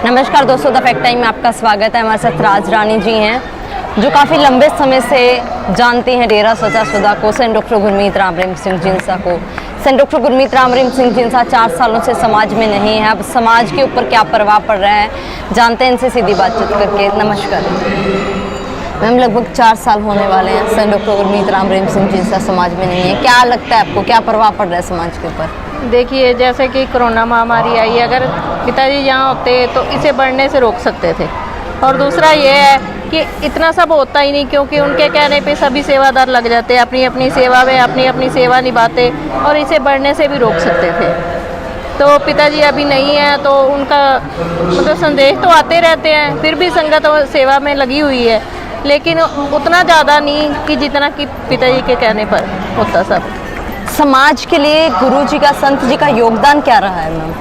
नमस्कार दोस्तों, the fact time में आपका स्वागत है। हमारे साथ राज रानी जी हैं जो काफ़ी लंबे समय से जानते हैं डेरा सच्चा सौदा को, सेंट डॉक्टर गुरमीत राम रहीम सिंह जिंसा को। सेंट डॉक्टर गुरमीत राम रहीम सिंह जिंसा 4 सालों से समाज में नहीं है। अब समाज के ऊपर क्या प्रभाव पड़ रहा है जानते हैं इनसे सीधी बातचीत करके। नमस्कार मैम, लगभग 4 साल होने वाले हैं सेंट डॉक्टर गुरमीत राम रहीम सिंह जिंसा समाज में नहीं है। क्या लगता है आपको, क्या प्रभाव पड़ रहा है समाज के ऊपर? देखिए, जैसे कि कोरोना महामारी आई, अगर पिताजी यहाँ होते तो इसे बढ़ने से रोक सकते थे। और दूसरा ये है कि इतना सब होता ही नहीं, क्योंकि उनके कहने पे सभी सेवादार लग जाते, अपनी अपनी सेवा में अपनी अपनी सेवा निभाते और इसे बढ़ने से भी रोक सकते थे। तो पिताजी अभी नहीं है तो उनका मतलब संदेश तो आते रहते हैं, फिर भी संगत सेवा में लगी हुई है, लेकिन उतना ज़्यादा नहीं कि जितना कि पिताजी के कहने पर होता सब। समाज के लिए गुरु जी का, संत जी का योगदान क्या रहा है मैम?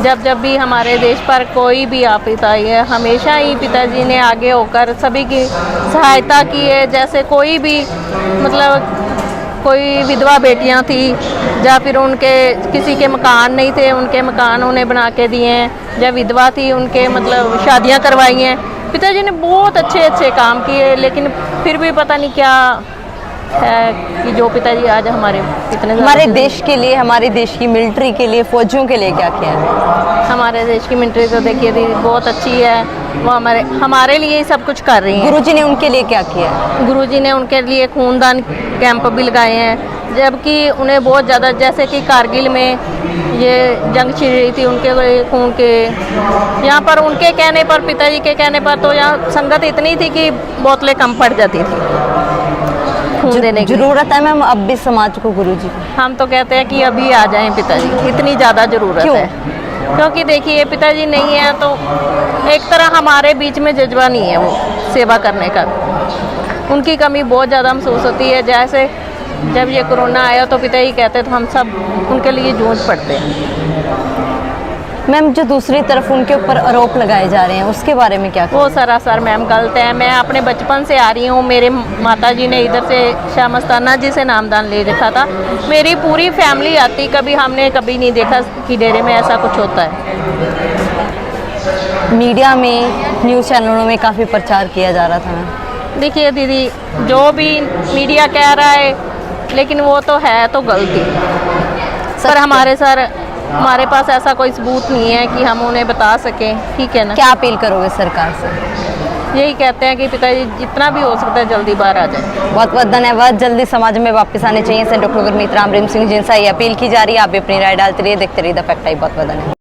जब भी हमारे देश पर कोई भी आपदा आई है, हमेशा ही पिताजी ने आगे होकर सभी की सहायता की है। जैसे कोई भी मतलब कोई विधवा बेटियां थी या फिर उनके किसी के मकान नहीं थे, उनके मकान उन्हें बना के दिए हैं। जब विधवा थी उनके मतलब शादियां करवाई हैं। पिताजी ने बहुत अच्छे काम किए, लेकिन फिर भी पता नहीं क्या है कि जो पिताजी आज हमारे देश के लिए, हमारे देश की मिलिट्री के लिए, फौजियों के लिए क्या किया है? हमारे देश की मिलिट्री तो देखिए दीदी बहुत अच्छी है, वो हमारे लिए ही सब कुछ कर रही है। गुरुजी ने उनके लिए क्या किया? गुरुजी ने उनके लिए खूनदान कैंप भी लगाए हैं, जबकि उन्हें बहुत ज़्यादा, जैसे कि कारगिल में ये जंग छिड़ रही थी, उनके खून के यहाँ पर उनके कहने पर, पिताजी के कहने पर तो यहाँ संगत इतनी थी कि बोतलें कम पड़ जाती थी खून देने की। जरूरत है मैम अब भी समाज को गुरुजी की? हम तो कहते हैं कि अभी आ जाएं पिताजी, इतनी ज़्यादा ज़रूरत है। क्योंकि देखिए पिताजी नहीं है तो एक तरह हमारे बीच में जज्बा नहीं है वो सेवा करने का। उनकी कमी बहुत ज़्यादा महसूस होती है। जैसे जब ये कोरोना आया तो पिताजी कहते तो हम सब उनके लिए जूझ पड़ते हैं। मैम, जो दूसरी तरफ उनके ऊपर आरोप लगाए जा रहे हैं उसके बारे में क्या? वो सरासर मैम गलत है। मैं अपने बचपन से आ रही हूँ, मेरे माता जी ने इधर से शाह मस्ताना जी से नामदान ले रखा था। मेरी पूरी फैमिली आती, हमने कभी नहीं देखा कि डेरे में ऐसा कुछ होता है। मीडिया में, न्यूज़ चैनलों में काफ़ी प्रचार किया जा रहा था। देखिए दीदी, जो भी मीडिया कह रहा है, लेकिन वो तो है तो गलती, पर हमारे पास ऐसा कोई सबूत नहीं है कि हम उन्हें बता सकें। ठीक है ना? क्या अपील करोगे सरकार से? यही कहते हैं कि पिताजी जितना भी हो सकता है जल्दी बाहर आ जाए। बहुत बहुत धन्यवाद। जल्दी समाज में वापस आने चाहिए सेंट डॉक्टर गुरमीत राम रहीम सिंह जिनसा ये अपील की जा रही है। आप भी अपनी राय डालते रहिए, देखते रहिए द फैक्ट टाइम। बहुत बहुत धन्यवाद।